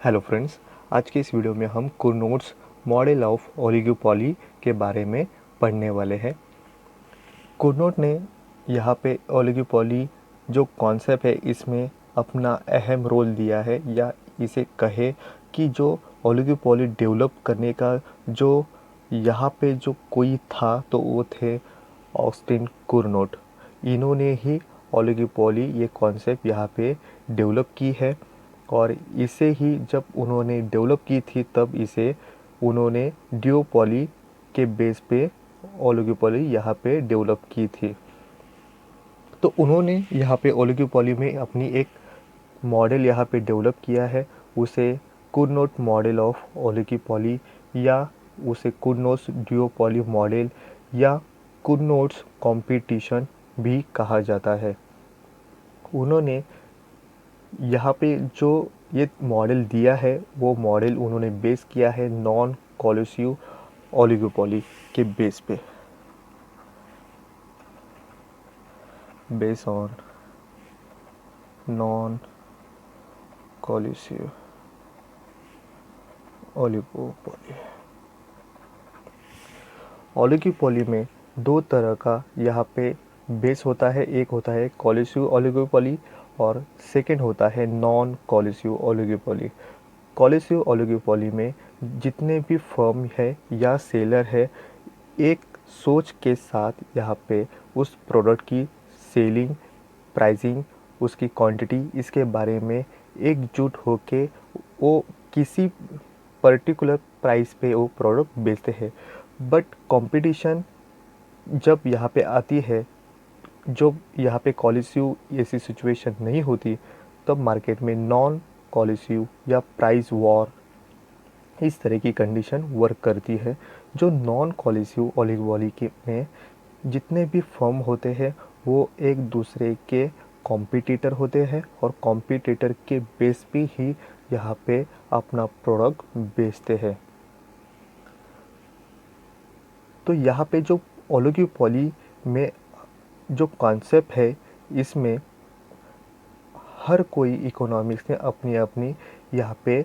Hello friends, आज के इस वीडियो में हम कुर्नोट्स मॉडल ऑफ ओलिगोपॉली के बारे में पढ़ने वाले हैं। कुर्नोट ने यहाँ पे ओलिगोपॉली जो कॉन्सेप्ट है इसमें अपना अहम रोल दिया है, या इसे कहे कि जो ओलिगोपॉली डेवलप करने का जो यहाँ पे जो कोई था तो वो थे ऑस्टिन कुर्नोट। इन्होंने ही ओलिगोपॉली ये कॉन्सेप्ट यहाँ पे डेवलप की है, और इसे ही जब उन्होंने डेवलप की थी तब इसे उन्होंने ड्यूओपॉली के बेस पे ओलिगोपॉली यहाँ पे डेवलप की थी। तो उन्होंने यहाँ पे ओलिगोपॉली में अपनी एक मॉडल यहाँ पे डेवलप किया है, उसे कुर्नोट मॉडल ऑफ ओलिगोपॉली, या उसे कुर्नोट्स ड्यूओपॉली मॉडल, या कुर्नोट्स कंपटीशन भी कहा जाता है। उन्होंने यहाँ पे जो ये मॉडल दिया है वो मॉडल उन्होंने बेस किया है नॉन कोलिसिव ओलिगोपॉली के बेस पे, base on non collusive oligopoly. Oligopoly में दो तरह का यहाँ पे बेस होता है, एक होता है कोलिसिव ओलिगोपॉली और सेकंड होता है नॉन कोलिसिव ओलिगोपॉली। कोलिसिव ओलिगोपॉली में जितने भी फर्म है या सेलर है, एक सोच के साथ यहाँ पे उस प्रोडक्ट की सेलिंग, प्राइसिंग, उसकी क्वांटिटी, इसके बारे में एकजुट होके वो किसी पर्टिकुलर प्राइस पे वो प्रोडक्ट बेचते हैं। बट कंपटीशन जब यहाँ पे आती है, जब यहाँ पे कोलिसिव ऐसी सिचुएशन नहीं होती, तब मार्केट में नॉन कोलिसिव या प्राइस वॉर इस तरह की कंडीशन वर्क करती है। जो नॉन कोलिसिव ओलिगोपॉली के में जितने भी फर्म होते हैं वो एक दूसरे के कॉम्पिटिटर होते हैं, और कॉम्पिटिटर के बेस पे ही यहाँ पे अपना प्रोडक्ट बेचते हैं। तो यहाँ पे जो ओलिगोपॉली में जो कॉन्सेप्ट है, इसमें हर कोई इकोनॉमिक्स ने अपनी अपनी यहाँ पे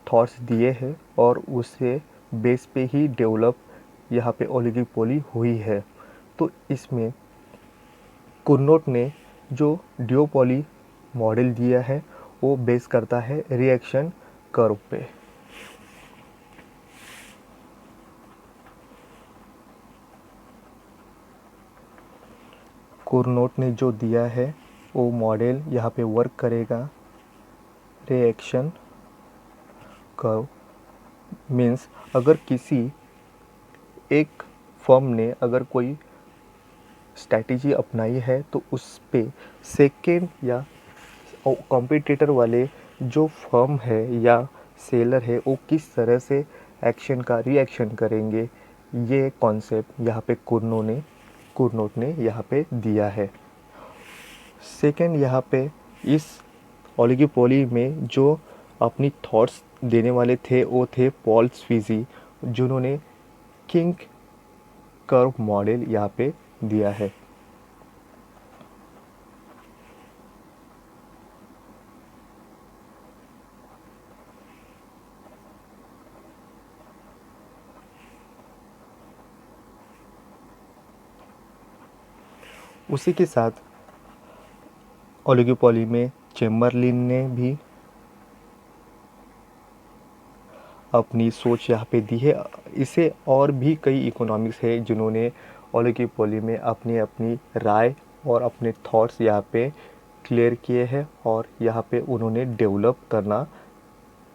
थॉट्स दिए हैं, और उससे बेस पे ही डेवलप यहाँ पे ओलिगोपॉली हुई है। तो इसमें कुर्नोट ने जो ड्यूओपॉली मॉडल दिया है वो बेस करता है रिएक्शन कर्व पे। कुर्नोट ने जो दिया है वो मॉडल यहाँ पे वर्क करेगा रिएक्शन कर्व। मीन्स अगर किसी एक फर्म ने अगर कोई स्ट्रैटेजी अपनाई है तो उस पे सेकेंड या कॉम्पिटिटर वाले जो फर्म है या सेलर है वो किस तरह से एक्शन का रिएक्शन करेंगे, ये कॉन्सेप्ट यहाँ पे कुर्नोट ने यहाँ पे दिया है। सेकेंड यहाँ पे इस ओलिगोपॉली में जो अपनी थॉट्स देने वाले थे वो थे पॉल स्वीजी, जिन्होंने किंग कर्व मॉडल यहाँ पे दिया है। उसी के साथ ओलिगोपॉली में चेम्बरलिन ने भी अपनी सोच यहाँ पे दी है। इसे और भी कई इकोनॉमिक्स है जिन्होंने ओलिगोपॉली में अपनी अपनी राय और अपने थॉट्स यहाँ पे क्लियर किए हैं, और यहाँ पे उन्होंने डेवलप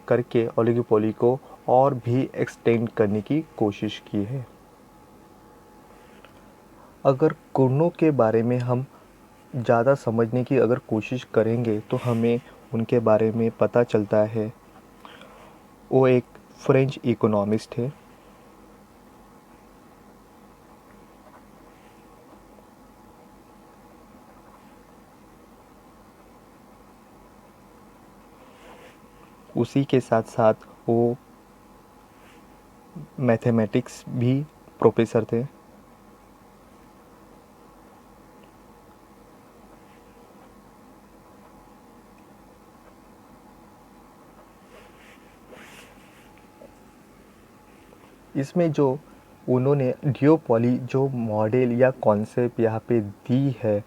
करके ओलिगोपॉली को और भी एक्सटेंड करने की कोशिश की है। अगर कुर्नों के बारे में हम ज़्यादा समझने की अगर कोशिश करेंगे तो हमें उनके बारे में पता चलता है वो एक फ्रेंच इकोनॉमिस्ट थे। उसी के साथ साथ वो मैथमेटिक्स भी प्रोफेसर थे। इसमें जो उन्होंने डिओपॉली जो मॉडल या कॉन्सेप्ट यहाँ पे दी है,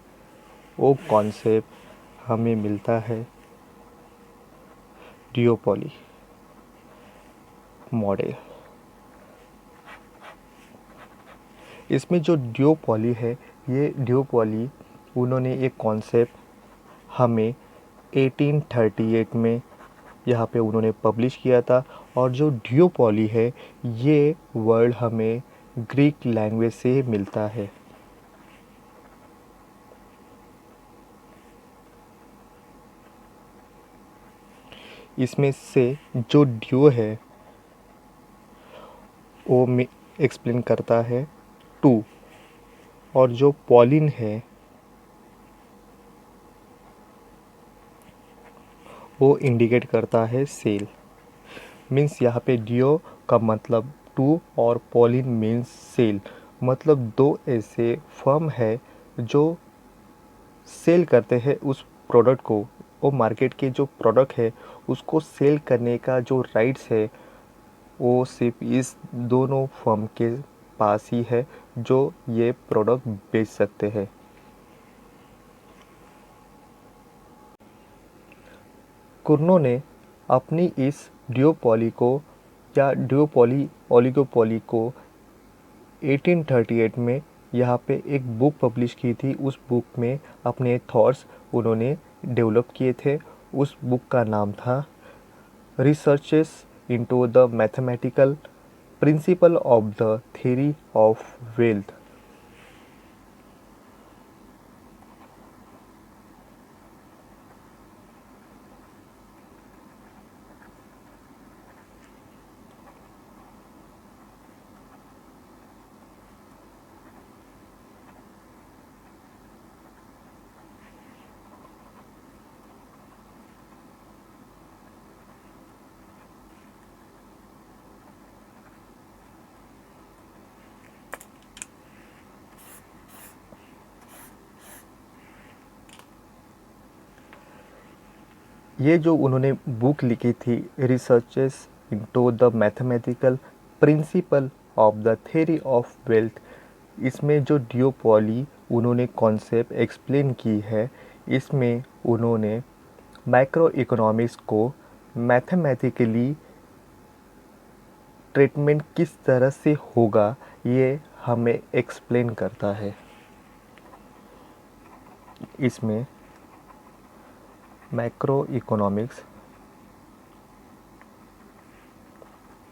वो कॉन्सेप्ट हमें मिलता है डिओपॉली मॉडल। इसमें जो डिओपॉली है, ये डिओपॉली उन्होंने एक कॉन्सेप्ट हमें 1838 में यहाँ पे उन्होंने पब्लिश किया था। और जो डिओपॉली है, ये वर्ड हमें ग्रीक लैंग्वेज से मिलता है। इसमें से जो डिओ है वो एक्सप्लेन करता है टू, और जो पॉलिन है वो इंडिकेट करता है सेल। मीन्स यहाँ पे डिओ का मतलब टू और पॉलिन मीन्स सेल। मतलब दो ऐसे फर्म है जो सेल करते हैं उस प्रोडक्ट को। वो मार्केट के जो प्रोडक्ट है उसको सेल करने का जो राइट्स है वो सिर्फ इस दोनों फर्म के पास ही है जो ये प्रोडक्ट बेच सकते हैं। कुर्नो ने अपनी इस डिओपॉली को या डिओपॉली ओलिगोपॉली को 1838 में यहाँ पे एक बुक पब्लिश की थी। उस बुक में अपने थॉट्स उन्होंने डेवलप किए थे। उस बुक का नाम था researches into the mathematical principle of the theory of wealth. ये जो उन्होंने बुक लिखी थी researches into the mathematical principle of the theory of wealth, इसमें जो डिओपॉली उन्होंने कॉन्सेप्ट एक्सप्लेन की है, इसमें उन्होंने मैक्रो इकोनॉमिक्स को मैथमेटिकली ट्रीटमेंट किस तरह से होगा ये हमें एक्सप्लेन करता है। इसमें macroeconomics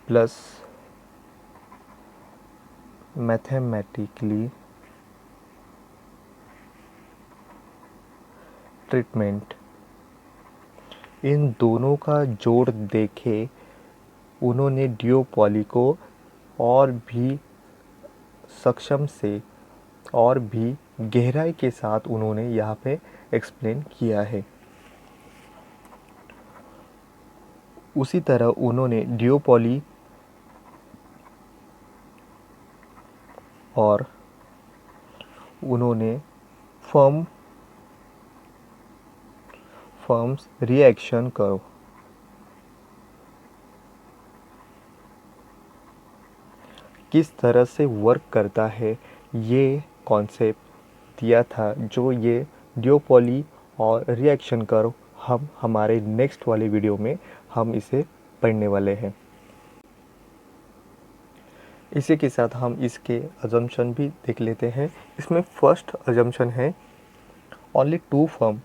plus mathematically treatment, इन दोनों का जोड़ देखे उन्होंने डिओपॉली को और भी सक्षम से और भी गहराई के साथ उन्होंने यहाँ पे एक्सप्लेन किया है। उसी तरह उन्होंने डिओपॉली और उन्होंने फर्म्स रिएक्शन कर्व किस तरह से वर्क करता है ये कॉन्सेप्ट दिया था। जो ये डिओपॉली और रिएक्शन कर्व हम हमारे नेक्स्ट वाले वीडियो में हम इसे पढ़ने वाले हैं। इसी के साथ हम इसके अजम्पशन भी देख लेते हैं। इसमें फर्स्ट अजम्पशन है ओनली टू फर्म।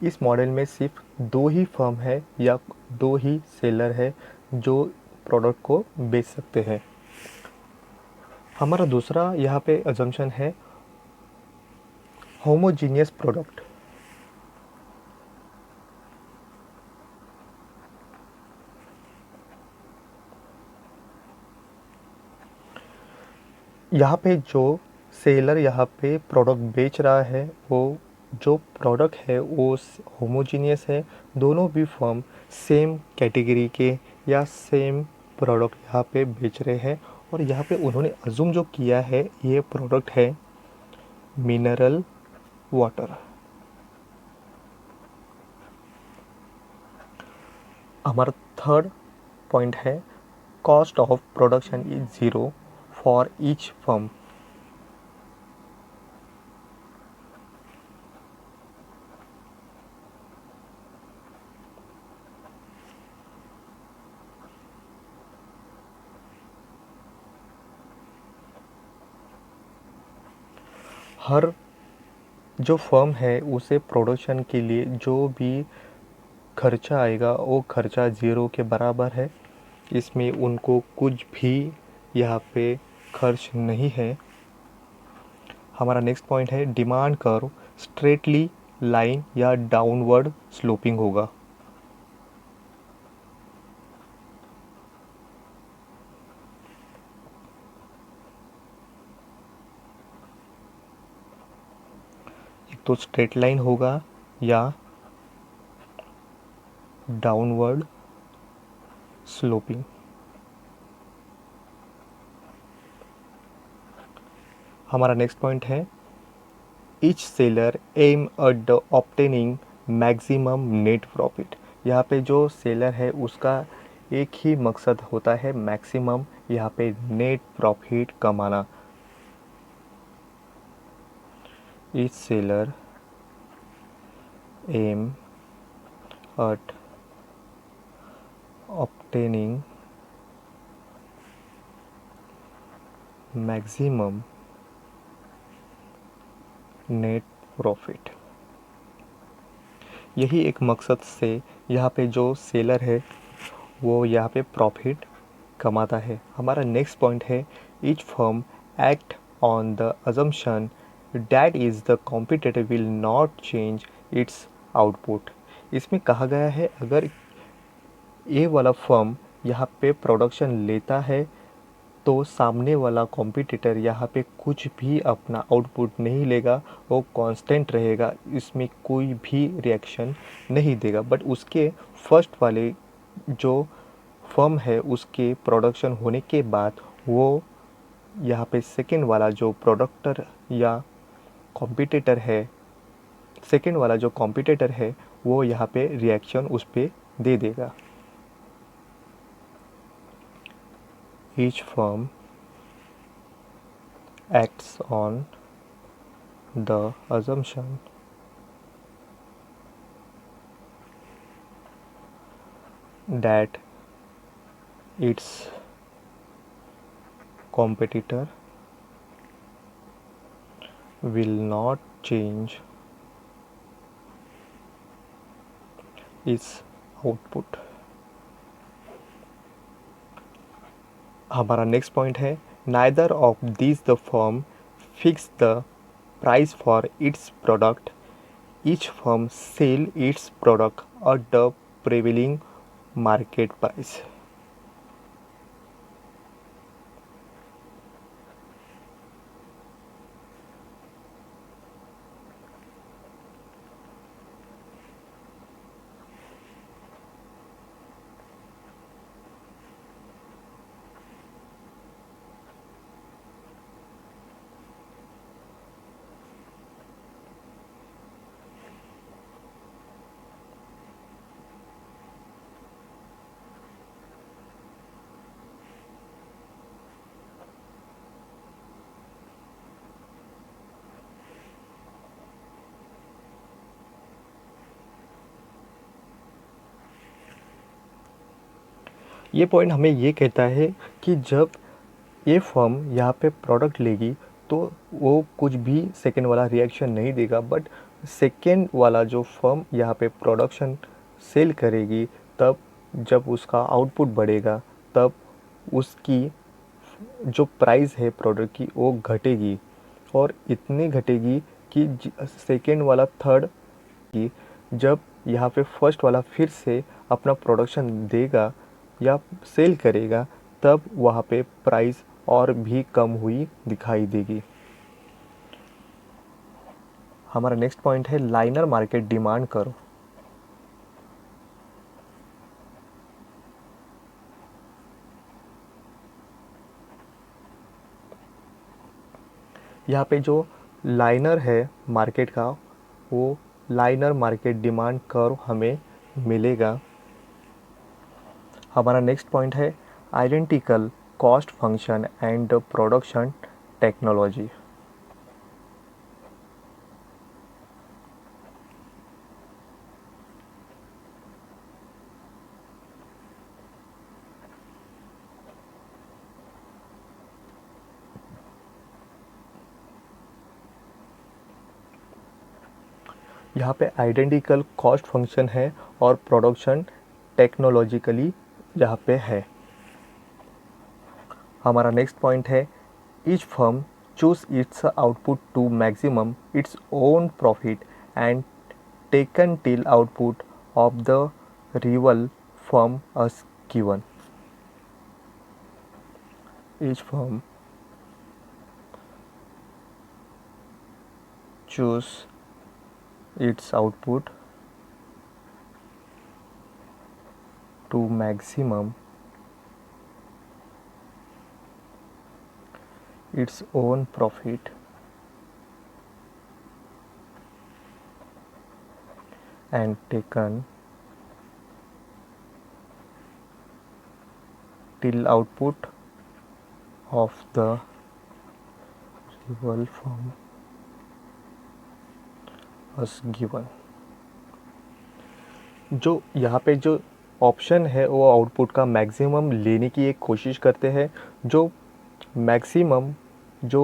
इस मॉडल में सिर्फ दो ही फर्म है या दो ही सेलर है जो प्रोडक्ट को बेच सकते हैं। हमारा दूसरा यहाँ पे अजम्पशन है होमोजीनियस प्रोडक्ट। यहाँ पे जो सेलर यहाँ पे प्रोडक्ट बेच रहा है वो जो प्रोडक्ट है वो होमोजीनियस है। दोनों भी फर्म सेम कैटेगरी के या सेम प्रोडक्ट यहाँ पे बेच रहे हैं। और यहाँ पे उन्होंने अज्यूम जो किया है ये प्रोडक्ट है मिनरल वाटर। हमारा थर्ड पॉइंट है cost of production is zero for each firm. हर जो फर्म है उसे प्रोडक्शन के लिए जो भी खर्चा आएगा वो खर्चा ज़ीरो के बराबर है। इसमें उनको कुछ भी यहाँ पे खर्च नहीं है। हमारा नेक्स्ट पॉइंट है डिमांड कर्व स्ट्रेटली लाइन या डाउनवर्ड स्लोपिंग होगा। एक तो स्ट्रेट लाइन होगा या डाउनवर्ड स्लोपिंग। हमारा नेक्स्ट पॉइंट है each seller aim at the obtaining maximum net profit. यहाँ पे जो सेलर है उसका एक ही मकसद होता है मैक्सिमम यहाँ पे नेट प्रॉफिट कमाना। Each seller aim at obtaining maximum net profit. यही एक मकसद से यहाँ पे जो सेलर है वो यहाँ पे प्रॉफिट कमाता है। हमारा नेक्स्ट पॉइंट है each firm act on the assumption that is the competitor will not change it's output. इसमें कहा गया है अगर ये वाला फर्म यहाँ पे प्रोडक्शन लेता है तो सामने वाला कॉम्पिटिटर यहाँ पे कुछ भी अपना आउटपुट नहीं लेगा, वो कांस्टेंट रहेगा, इसमें कोई भी रिएक्शन नहीं देगा। बट उसके फर्स्ट वाले जो फर्म है उसके प्रोडक्शन होने के बाद वो यहाँ पे सेकेंड वाला जो प्रोडक्टर या कॉम्पिटिटर है, सेकेंड वाला जो कॉम्पिटिटर है वो यहाँ पे रिएक्शन उस पर दे देगा। Each firm acts on the assumption that its competitor will not change its output। हमारा नेक्स्ट पॉइंट है neither of this the firm fix the price for its product, each firm sell its product at the prevailing market price. ये point हमें ये कहता है कि जब ये फर्म यहाँ पे प्रोडक्ट लेगी तो वो कुछ भी सेकेंड वाला रिएक्शन नहीं देगा, बट सेकेंड वाला जो फर्म यहाँ पे प्रोडक्शन सेल करेगी तब जब उसका आउटपुट बढ़ेगा तब उसकी जो प्राइस है प्रोडक्ट की वो घटेगी, और इतनी घटेगी कि सेकेंड वाला थर्ड की जब यहाँ पे फर्स्ट वाला फिर से अपना प्रोडक्शन देगा या सेल करेगा तब वहाँ पे प्राइस और भी कम हुई दिखाई देगी। हमारा नेक्स्ट पॉइंट है लाइनर मार्केट डिमांड कर्व। यहाँ पे जो लाइनर है मार्केट का वो लाइनर मार्केट डिमांड कर्व हमें मिलेगा। हमारा नेक्स्ट पॉइंट है identical cost function and production technology. यहाँ पे आइडेंटिकल कॉस्ट फंक्शन है और प्रोडक्शन टेक्नोलॉजिकली यहाँ पे है। हमारा नेक्स्ट पॉइंट है each firm choose its output to maximum its own profit and taken till output of the rival firm as given. Each firm choose its output to maximum its own profit and taken till output of the rival firm as given। जो यहाँ पे जो option है वो output का maximum लेने की एक कोशिश करते हैं। जो मैक्सिमम जो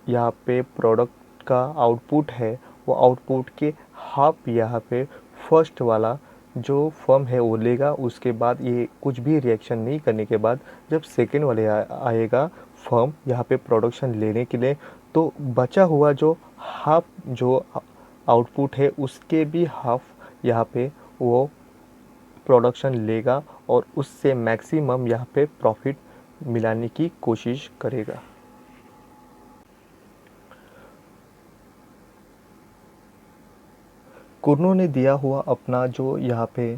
यहाँ पे प्रोडक्ट का आउटपुट है वो आउटपुट के हाफ यहाँ पे फर्स्ट वाला जो फर्म है वो लेगा। उसके बाद ये कुछ भी रिएक्शन नहीं करने के बाद जब सेकेंड वाले आएगा फर्म यहाँ पे प्रोडक्शन लेने के लिए, तो बचा हुआ जो हाफ जो आउटपुट है उसके भी हाफ यहाँ पे वो प्रोडक्शन लेगा और उससे मैक्सिमम यहाँ पे प्रॉफिट मिलाने की कोशिश करेगा। कुर्नो ने दिया हुआ अपना जो यहाँ पे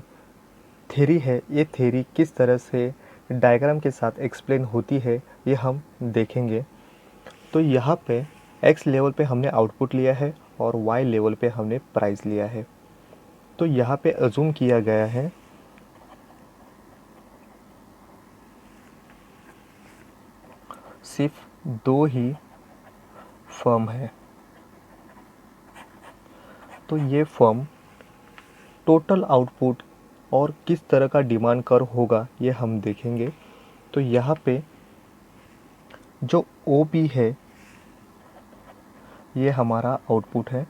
थ्योरी है, ये थ्योरी किस तरह से डायग्राम के साथ एक्सप्लेन होती है ये हम देखेंगे। तो यहाँ पे एक्स लेवल पे हमने आउटपुट लिया है और वाई लेवल पे हमने प्राइस लिया है। तो यहाँ पे अज्यूम किया गया है सिर्फ दो ही फर्म है। तो ये फर्म टोटल आउटपुट और किस तरह का डिमांड कर्व होगा ये हम देखेंगे। तो यहाँ पे जो ओ बी है ये हमारा आउटपुट है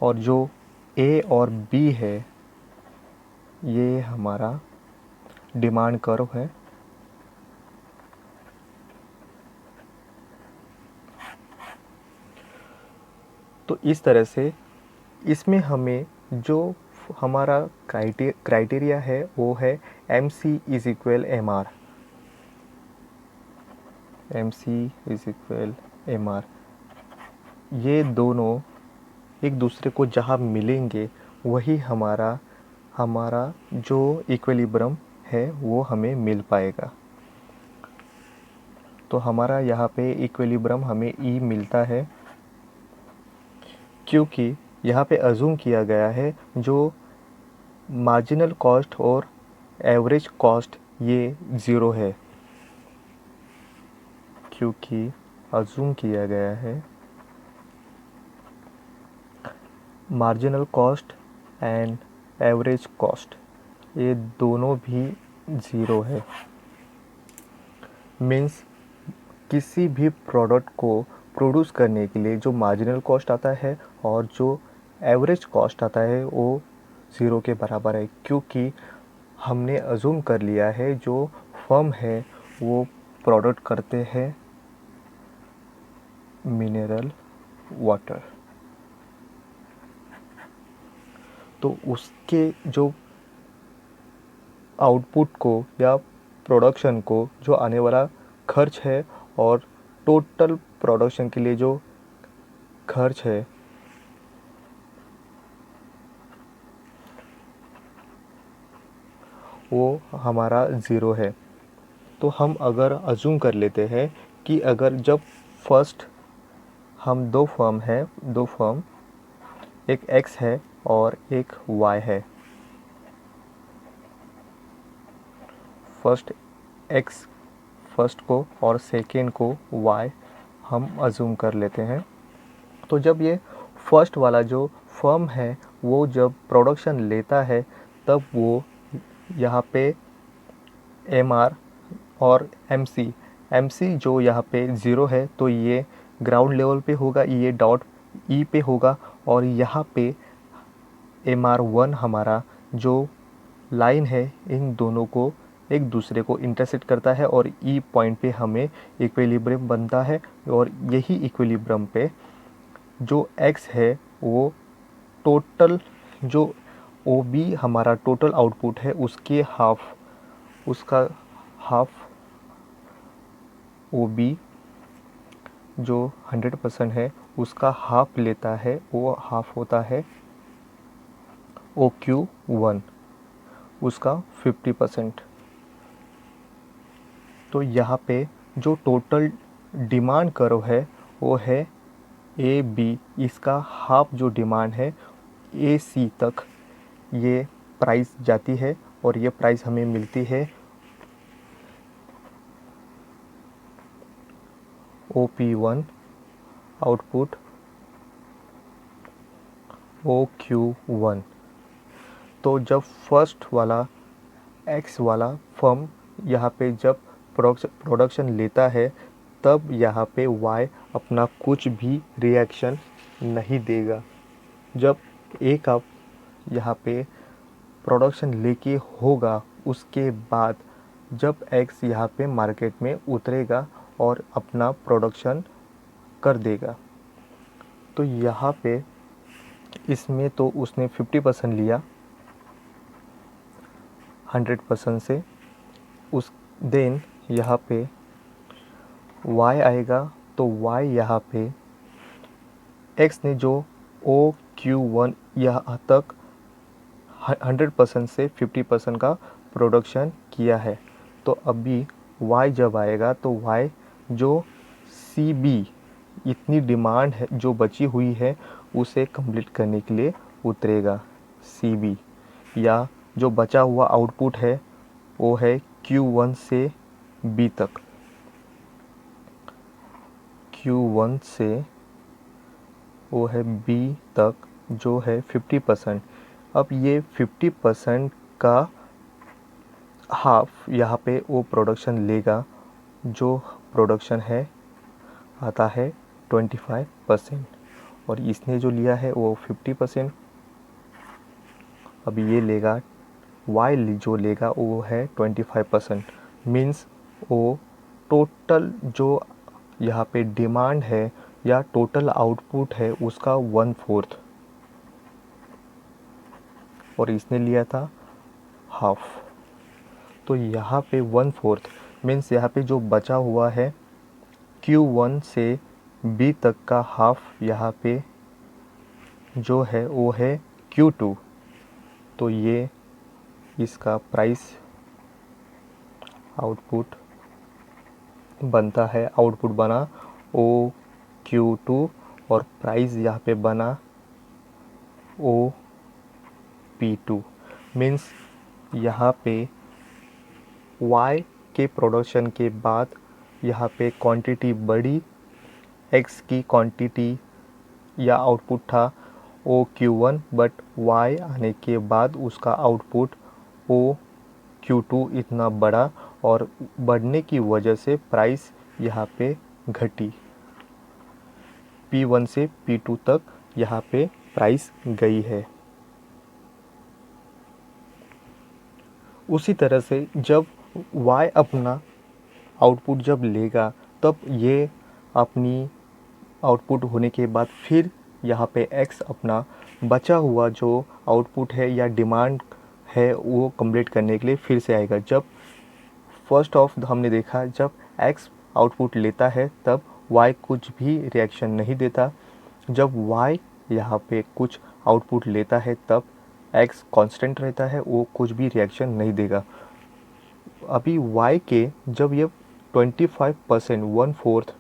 और जो ए और बी है ये हमारा डिमांड कर्व है। तो इस तरह से इसमें हमें जो हमारा क्राइटेरिया है वो है M C is equal M R. M C is equal M R, ये दोनों एक दूसरे को जहाँ मिलेंगे वही हमारा जो इक्विलिब्रियम है वो हमें मिल पाएगा। तो हमारा यहाँ पे इक्विलिब्रियम हमें ई मिलता है क्योंकि यहाँ पे अज्यूम किया गया है जो मार्जिनल कॉस्ट और एवरेज कॉस्ट ये ज़ीरो है। क्योंकि अज्यूम किया गया है marginal cost and average cost ये दोनों भी ज़ीरो है। मीन्स किसी भी प्रोडक्ट को प्रोड्यूस करने के लिए जो मार्जिनल कॉस्ट आता है और जो एवरेज कॉस्ट आता है वो ज़ीरो के बराबर है। क्योंकि हमने अज्यूम कर लिया है जो फर्म है वो प्रोडक्ट करते हैं मिनरल वाटर। तो उसके जो आउटपुट को या प्रोडक्शन को जो आने वाला खर्च है और टोटल प्रोडक्शन के लिए जो खर्च है वो हमारा ज़ीरो है। तो हम अगर अज्यूम कर लेते हैं कि अगर जब फर्स्ट हम दो फर्म एक एक्स है और एक वाई है। फर्स्ट x फर्स्ट को और सेकेंड को y हम अज्यूम कर लेते हैं। तो जब ये फर्स्ट वाला जो फर्म है वो जब प्रोडक्शन लेता है तब वो यहाँ पे MR और MC जो यहाँ पे 0 है तो ये ग्राउंड लेवल पे होगा, ये डॉट E पे होगा, और यहाँ पे MR1 हमारा जो लाइन है इन दोनों को एक दूसरे को इंटरसेक्ट करता है और E पॉइंट पे हमें इक्विलिब्रियम बनता है। और यही इक्विलिब्रियम पे जो X है वो टोटल जो OB हमारा टोटल आउटपुट है उसका हाफ OB जो 100% है उसका हाफ लेता है, वो हाफ होता है OQ1 उसका 50%। तो यहाँ पे जो टोटल डिमांड कर्व है वो है AB, इसका हाफ जो डिमांड है AC तक ये प्राइस जाती है और ये प्राइस हमें मिलती है OP1 आउटपुट OQ1। तो जब फर्स्ट वाला X वाला फर्म यहाँ पे जब प्रोडक्शन लेता है तब यहाँ पे Y अपना कुछ भी रिएक्शन नहीं देगा। जब A का यहाँ पे प्रोडक्शन लेके होगा उसके बाद जब X यहाँ पे मार्केट में उतरेगा और अपना प्रोडक्शन कर देगा। तो यहाँ पे इसमें तो उसने 50% लिया 100% से, उस देन यहाँ पे Y आएगा तो Y यहाँ पे X ने जो OQ1 यहाँ तक 100% से 50% का प्रोडक्शन किया है। तो अभी Y जब आएगा तो Y जो CB इतनी डिमांड है जो बची हुई है उसे कंप्लीट करने के लिए उतरेगा। CB या जो बचा हुआ आउटपुट है वो है Q1 से B तक, Q1 से वो है B तक जो है 50%। अब ये 50% का हाफ यहाँ पे वो प्रोडक्शन लेगा, जो प्रोडक्शन है आता है 25% और इसने जो लिया है वो 50%। अब ये लेगा Y जो लेगा वो है 25%, मीन्स वो टोटल जो यहाँ पे डिमांड है या टोटल आउटपुट है उसका 1/4 और इसने लिया था हाफ। तो यहाँ पे 1/4 मीन्स यहाँ पे जो बचा हुआ है Q1 से B तक का हाफ यहाँ पे जो है वो है Q2। तो ये इसका प्राइस आउटपुट बनता है, आउटपुट बना OQ2 और प्राइस यहाँ पे बना OP2। मीन्स यहाँ पे Y के प्रोडक्शन के बाद यहाँ पे क्वांटिटी बढ़ी, X की क्वांटिटी या आउटपुट था OQ1 बट Y आने के बाद उसका आउटपुट OQ2 इतना बढ़ा और बढ़ने की वजह से प्राइस यहाँ पे घटी, P1 से P2 तक यहाँ पे प्राइस गई है। उसी तरह से जब Y अपना आउटपुट जब लेगा तब ये अपनी आउटपुट होने के बाद फिर यहाँ पे X अपना बचा हुआ जो आउटपुट है या डिमांड है वो कंप्लीट करने के लिए फिर से आएगा। जब फर्स्ट ऑफ हमने देखा जब X आउटपुट लेता है तब Y कुछ भी रिएक्शन नहीं देता, जब Y यहाँ पे कुछ आउटपुट लेता है तब X कांस्टेंट रहता है, वो कुछ भी रिएक्शन नहीं देगा। अभी Y के जब ये 25% 1/4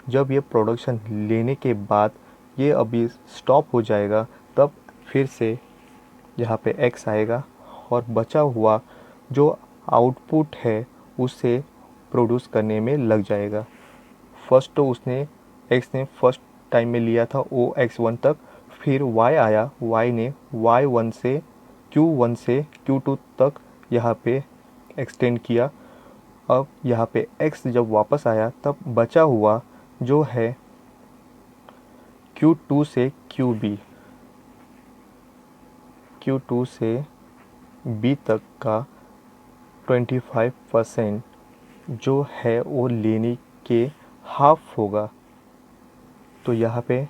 जब ये प्रोडक्शन लेने के बाद ये अभी स्टॉप हो जाएगा तब फिर से यहाँ पे X आएगा और बचा हुआ जो आउटपुट है उससे प्रोड्यूस करने में लग जाएगा। फर्स्ट तो उसने x ने फर्स्ट टाइम में लिया था वो x1 तक, फिर y आया, y ने y1 से q1 से q2 तक यहाँ पे एक्सटेंड किया। अब यहाँ पे x जब वापस आया तब बचा हुआ जो है q2 से qb, q2 से b तक का 25% जो है वो लेने के हाफ होगा। तो यहाँ पे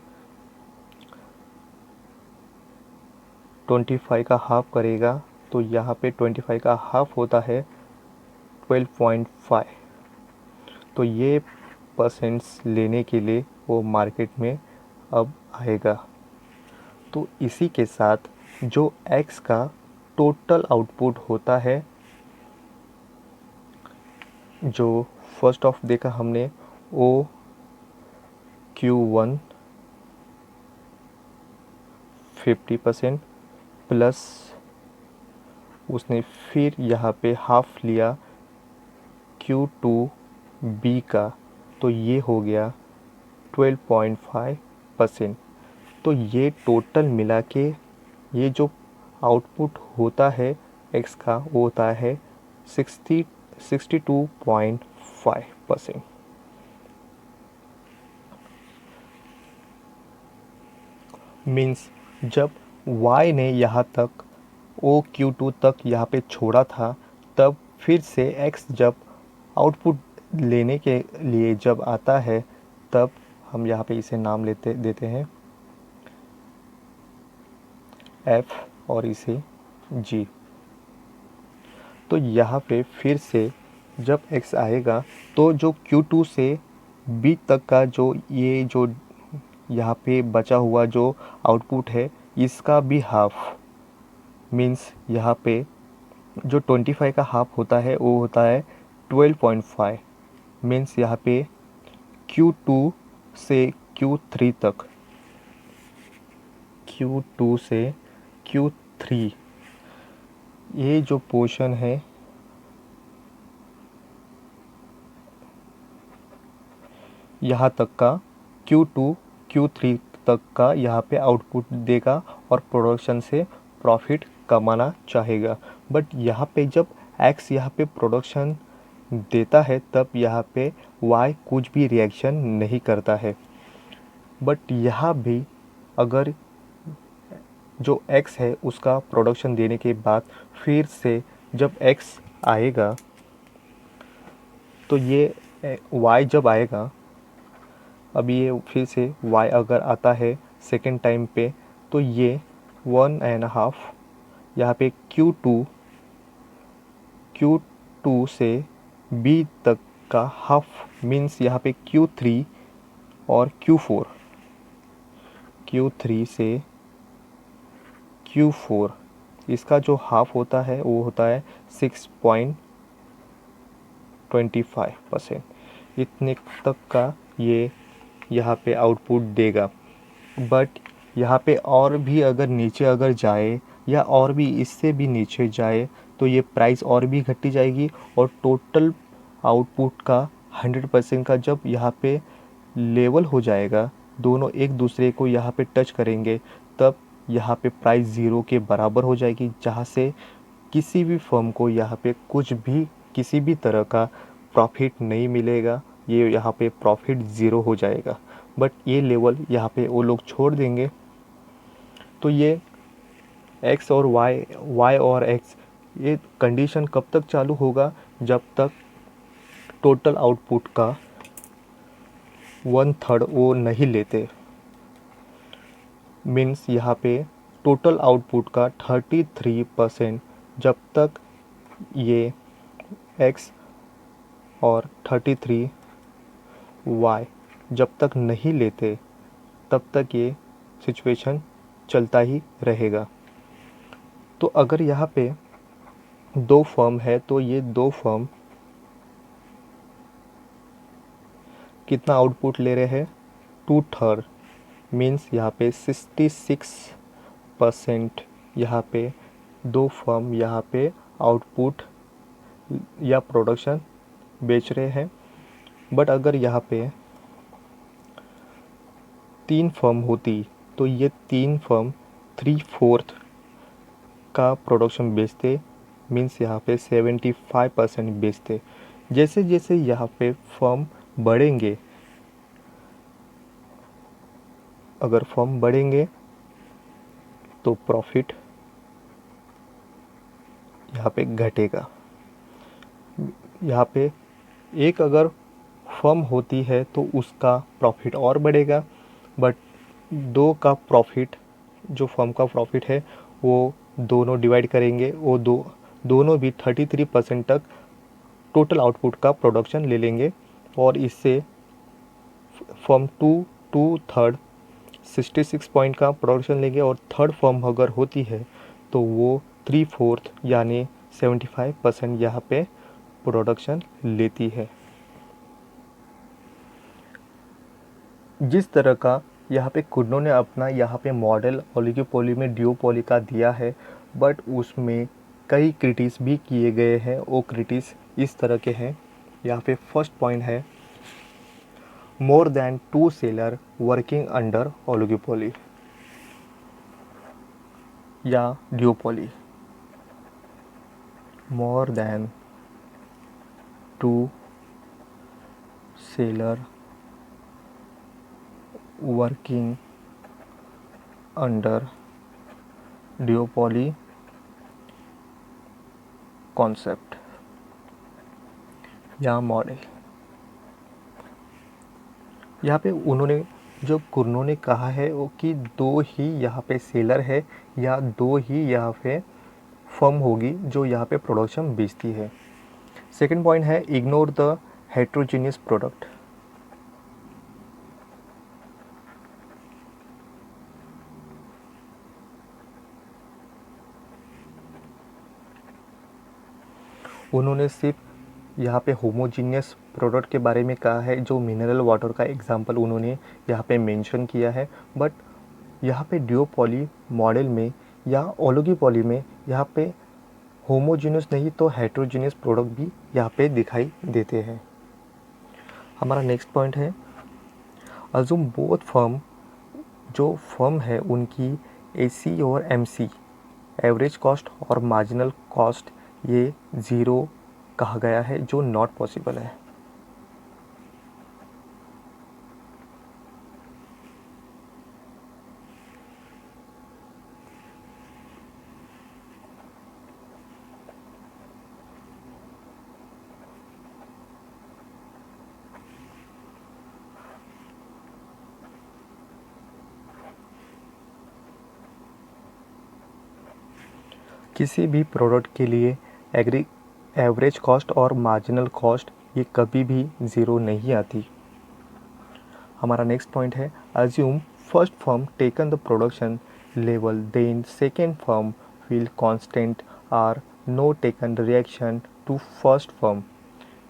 25 का हाफ करेगा, तो यहाँ पे 25 का हाफ होता है 12.5। तो ये परसेंट्स लेने के लिए वो मार्केट में अब आएगा। तो इसी के साथ जो x का टोटल आउटपुट होता है, जो फर्स्ट ऑफ देखा हमने ओ Q1 50% प्लस उसने फिर यहाँ पे हाफ लिया Q2B का, तो ये हो गया 12.5%। तो ये टोटल मिला के ये जो आउटपुट होता है x का वो होता है 62.5%। मीन्स जब y ने यहाँ तक OQ2 तक यहाँ पे छोड़ा था, तब फिर से x जब आउटपुट लेने के लिए जब आता है, तब हम यहाँ पे इसे नाम देते हैं f और इसे g। तो यहाँ पे फिर से जब x आएगा तो जो Q2 से b तक का जो ये जो यहाँ पे बचा हुआ जो आउटपुट है इसका भी हाफ, मीन्स यहाँ पे जो 25 का हाफ होता है वो होता है 12.5। मीन्स यहाँ पे Q2 से Q3 तक, Q2 से Q3 ये जो पोर्शन है यहाँ तक का Q2 Q3 तक का यहाँ पे आउटपुट देगा और प्रोडक्शन से प्रॉफिट कमाना चाहेगा। बट यहाँ पे जब X यहाँ पे प्रोडक्शन देता है तब यहाँ पे Y कुछ भी रिएक्शन नहीं करता है। बट यहाँ भी अगर जो X है उसका प्रोडक्शन देने के बाद फिर से जब X आएगा तो ये Y जब आएगा, अभी ये फिर से y अगर आता है सेकेंड टाइम पे, तो ये 1.5 यहाँ पे Q2 से B तक का हाफ, मीन्स यहाँ पे Q3 और Q3 से Q4 इसका जो हाफ होता है वो होता है 6.25%। इतने तक का ये यहाँ पे आउटपुट देगा। बट यहाँ पे और भी अगर नीचे अगर जाए या और भी इससे भी नीचे जाए तो ये प्राइस और भी घटी जाएगी और टोटल आउटपुट का 100% का जब यहाँ पे लेवल हो जाएगा, दोनों एक दूसरे को यहाँ पे टच करेंगे, तब यहाँ पे प्राइस ज़ीरो के बराबर हो जाएगी, जहाँ से किसी भी फर्म को यहाँ पे कुछ भी किसी भी तरह का प्रॉफिट नहीं मिलेगा। ये यहाँ पे प्रॉफिट ज़ीरो हो जाएगा। बट ये लेवल यहाँ पे वो लोग छोड़ देंगे। तो ये x और y और x ये कंडीशन कब तक चालू होगा, जब तक टोटल आउटपुट का 1/3 वो नहीं लेते। मीन्स यहाँ पे टोटल आउटपुट का 33% जब तक ये x और 33 y जब तक नहीं लेते, तब तक ये सिचुएशन चलता ही रहेगा। तो अगर यहाँ पे दो फर्म है तो ये दो फर्म कितना आउटपुट ले रहे हैं, 2/3। मीन्स यहाँ पे 66% यहाँ पे दो फर्म यहाँ पे आउटपुट या प्रोडक्शन बेच रहे हैं। बट अगर यहाँ पे 3 फर्म होती तो ये 3 फर्म 3/4 का प्रोडक्शन बेचते, मीन्स यहाँ पे 75% बेचते। जैसे जैसे यहाँ पे फर्म बढ़ेंगे, अगर फर्म बढ़ेंगे तो प्रॉफिट यहाँ पे घटेगा। यहाँ पे एक अगर फर्म होती है तो उसका प्रॉफिट और बढ़ेगा, बट दो का प्रॉफिट, जो फर्म का प्रॉफिट है वो दोनों डिवाइड करेंगे, वो दोनों भी 33% तक टोटल आउटपुट का प्रोडक्शन ले लेंगे, और इससे फर्म 2/3 66 पॉइंट का प्रोडक्शन लेंगे, और थर्ड फर्म अगर होती है तो वो 3/4 यानी 75% यहाँ पे प्रोडक्शन लेती है। जिस तरह का यहाँ पे कुडनो ने अपना यहाँ पे मॉडल ओलिगोपोली में ड्यूओपोली का दिया है, बट उसमें कई क्रिटिस भी किए गए हैं। वो क्रिटिस इस तरह के हैं। यहाँ पे फर्स्ट पॉइंट है more than 2 seller working under oligopoly या duopoly. More than 2 seller working under duopoly concept या मॉडल। यहाँ पे उन्होंने, जो कुर्नो ने कहा है वो कि 2 ही यहाँ पे सेलर है या 2 ही यहाँ पे फर्म होगी जो यहाँ पे प्रोडक्शन बेचती है। सेकंड पॉइंट है इग्नोर द हेट्रोजीनियस प्रोडक्ट। उन्होंने सिर्फ यहाँ पे होमोजीनियस प्रोडक्ट के बारे में कहा है, जो मिनरल वाटर का एग्जांपल उन्होंने यहाँ पे मेंशन किया है। बट यहाँ पे ड्यूओपोली मॉडल में या ओलिगोपोली में यहाँ पे होमोजीनियस नहीं तो हेट्रोजीनियस प्रोडक्ट भी यहाँ पे दिखाई देते हैं। हमारा नेक्स्ट पॉइंट है अज्यूम बोथ फर्म, जो फर्म है उनकी एसी और एमसी एवरेज कॉस्ट और मार्जिनल कॉस्ट ये ज़ीरो कहा गया है, जो नॉट पॉसिबल है। किसी भी प्रोडक्ट के लिए एवरेज कॉस्ट और मार्जिनल कॉस्ट ये कभी भी ज़ीरो नहीं आती। हमारा नेक्स्ट पॉइंट है assume first firm taken the production level then second firm will constant are no taken reaction to first firm.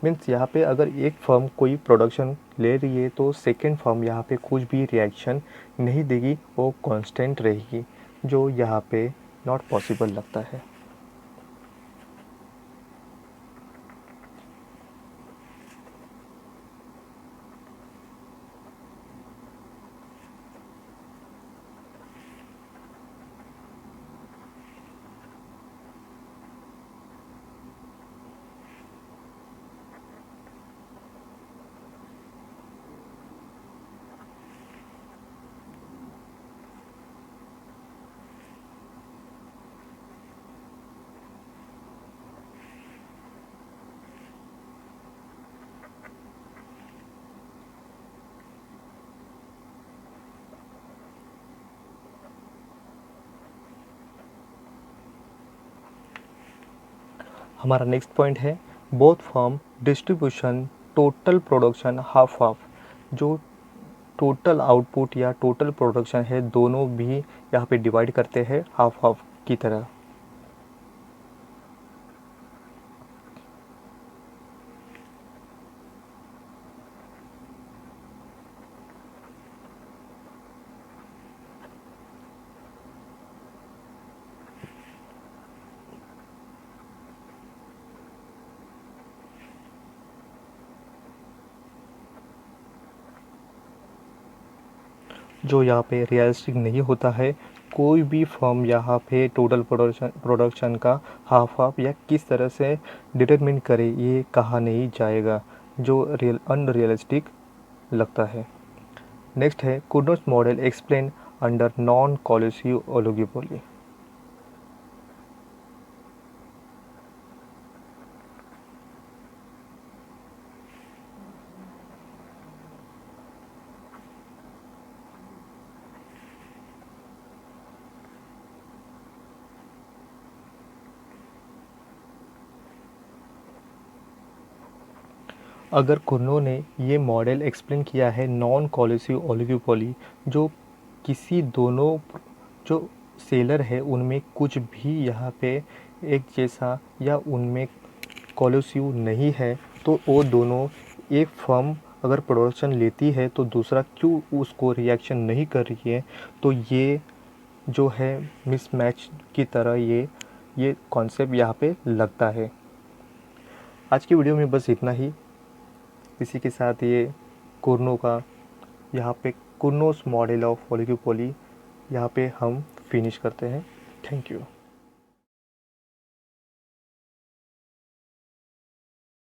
Means यहाँ पे अगर एक फर्म कोई प्रोडक्शन ले रही है तो सेकेंड फर्म यहाँ पे कुछ भी रिएक्शन नहीं देगी, वो कांस्टेंट रहेगी, जो यहाँ पे नॉट पॉसिबल लगता है। हमारा नेक्स्ट पॉइंट है both firm distribution total production half half. जो टोटल आउटपुट या टोटल प्रोडक्शन है दोनों भी यहाँ पे डिवाइड करते हैं हाफ हाफ की तरह। जो यहाँ पे रियलिस्टिक नहीं होता है। कोई भी फर्म यहाँ पे टोटल प्रोडक्शन का हाफ या किस तरह से डिटरमिन करे ये कहा नहीं जाएगा, जो अनरियलिस्टिक लगता है। नेक्स्ट है Cournot's model explain under non collusive oligopoly. अगर कुर्नो ने ये मॉडल एक्सप्लेन किया है नॉन कोलिसिव ओलिगोपोली, जो किसी दोनों जो सेलर है उनमें कुछ भी यहाँ पे एक जैसा या उनमें कोलिसिव नहीं है, तो वो दोनों एक फर्म अगर प्रोडक्शन लेती है तो दूसरा क्यों उसको रिएक्शन नहीं कर रही है, तो ये जो है मिसमैच की तरह ये कॉन्सेप्ट यहाँ पे लगता है। आज की वीडियो में बस इतना ही। इसी के साथ ये कुर्नो का यहाँ पे कुर्नोस मॉडल ऑफ ओलिगोपोली यहाँ पे हम फिनिश करते हैं। Thank you.